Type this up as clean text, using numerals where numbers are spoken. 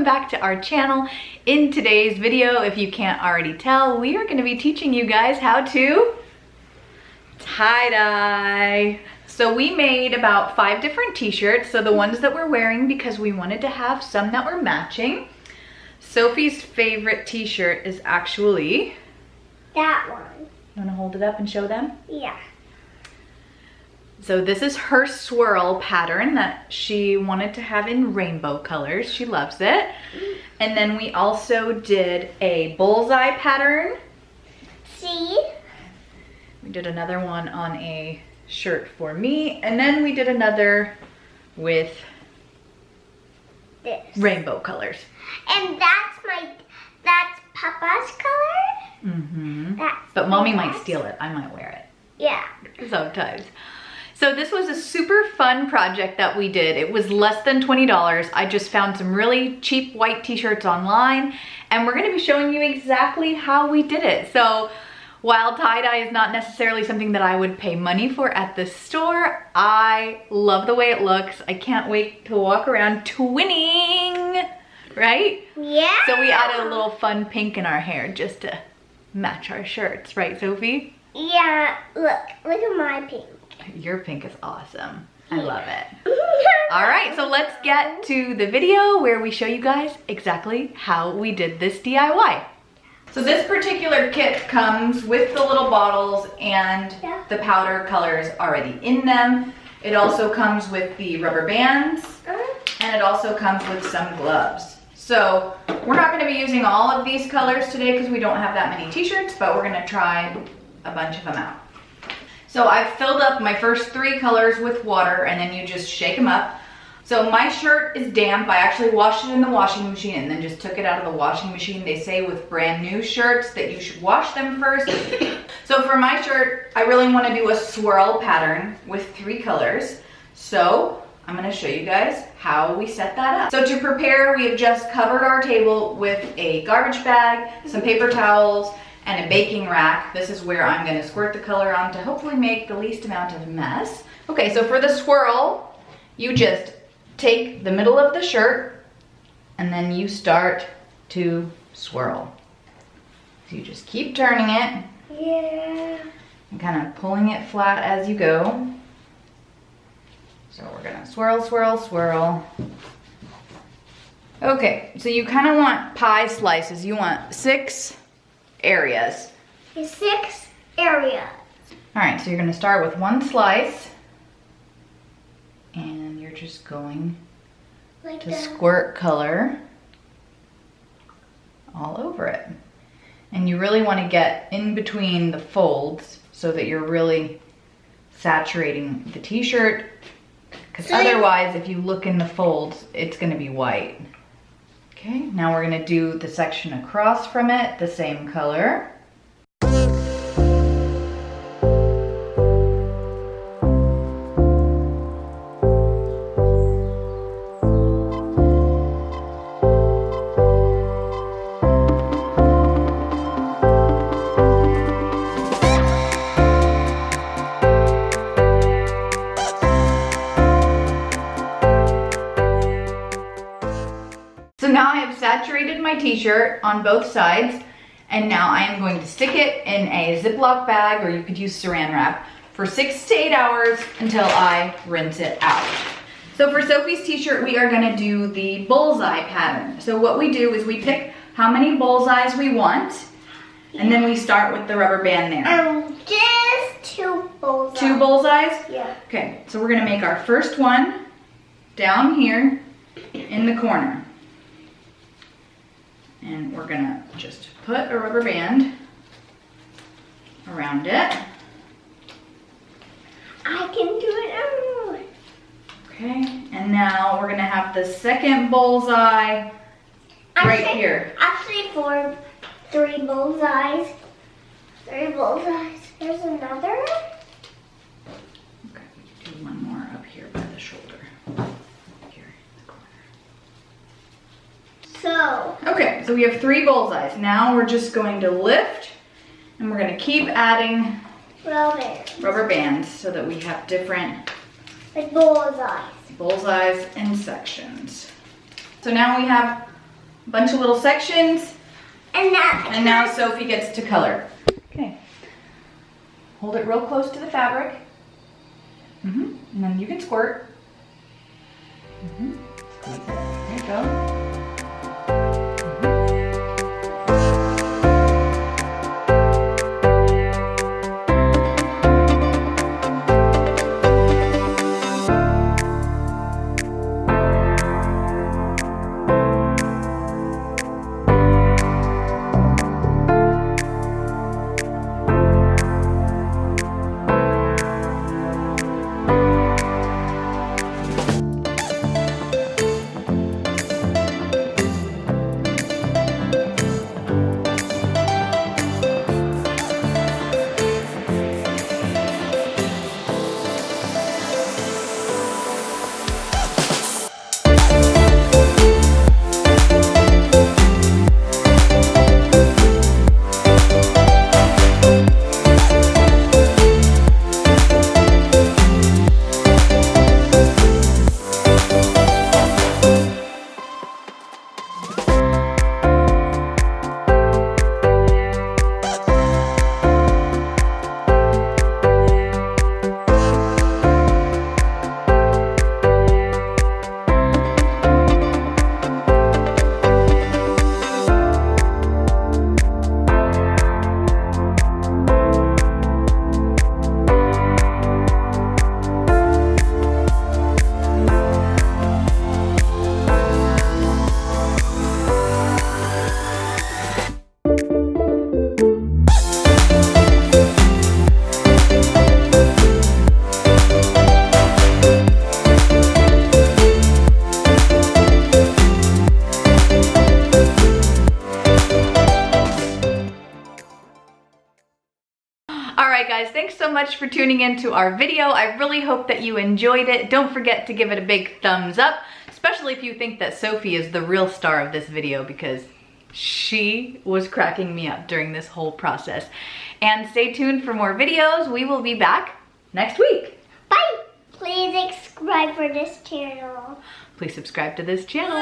welcome back to our channel. In today's video, if you can't already tell, we are going to be teaching you guys how to tie-dye. So we made about 5 different t-shirts, so the ones that we're wearing because we wanted to have some that were matching. Sophie's favorite t-shirt is actually that one. You want to hold it up and show them? Yeah. So this is her swirl pattern that she wanted to have in rainbow colors. She loves it. And then we also did a bullseye pattern. See? We did another one on a shirt for me. And then we did another with this. Rainbow colors. And that's Papa's color? Mm-hmm. But Mommy might steal it. I might wear it. Yeah. Sometimes. So this was a super fun project that we did. It was less than $20. I just found some really cheap white t-shirts online, and we're gonna be showing you exactly how we did it. So while tie-dye is not necessarily something that I would pay money for at the store, I love the way it looks. I can't wait to walk around twinning, right? Yeah. So we added a little fun pink in our hair just to match our shirts, right, Sophie? Yeah, look at my pink. Your pink is awesome. I love it. All right, so let's get to the video where we show you guys exactly how we did this DIY. So this particular kit comes with the little bottles and the powder colors already in them. It also comes with the rubber bands, and it also comes with some gloves. So we're not gonna be using all of these colors today because we don't have that many t-shirts, but we're gonna try a bunch of them out. So I've filled up my first 3 colors with water, and then you just shake them up. So my shirt is damp. I actually washed it in the washing machine and then just took it out of the washing machine. They say with brand new shirts that you should wash them first. So for my shirt, I really want to do a swirl pattern with 3 colors. So I'm going to show you guys how we set that up. So to prepare, we have just covered our table with a garbage bag, some paper towels, and a baking rack. This is where I'm gonna squirt the color on to hopefully make the least amount of mess. Okay, so for the swirl, you just take the middle of the shirt and then you start to swirl. So you just keep turning it. Yeah. And kind of pulling it flat as you go. So we're gonna swirl, swirl, swirl. Okay, so you kind of want pie slices. You want 6 areas. 6 areas. All right, so you're gonna start with 1 slice, and you're just going to squirt color all over it. And you really wanna get in between the folds so that you're really saturating the t-shirt, because otherwise, if you look in the folds, it's gonna be white. Okay, now we're gonna do the section across from it, the same color. So now I have saturated my t-shirt on both sides, and now I am going to stick it in a Ziploc bag, or you could use saran wrap, for 6 to 8 hours until I rinse it out. So for Sophie's t-shirt, we are gonna do the bullseye pattern. So what we do is we pick how many bullseyes we want, and then we start with the rubber band there. Just 2 bullseyes. 2 bullseyes? Yeah. Okay, so we're gonna make our first one down here in the corner. And we're gonna just put a rubber band around it. I can do it. Okay, and now we're gonna have the second bullseye right here. Actually, 3 bullseyes. 3 bullseyes. There's another. Okay, do one more up here by the shoulder. Here in the corner. So. Okay, so we have 3 bullseyes. Now we're just going to lift, and we're gonna keep adding rubber bands so that we have different like bullseyes in sections. So now we have a bunch of little sections. And now Sophie gets to color. Okay. Hold it real close to the fabric. And then you can squirt. Squeeze it. There you go. Alright guys, thanks so much for tuning in to our video. I really hope that you enjoyed it. Don't forget to give it a big thumbs up, especially if you think that Sophie is the real star of this video, because she was cracking me up during this whole process. And stay tuned for more videos. We will be back next week. Bye! Please subscribe for this channel. Please subscribe to this channel.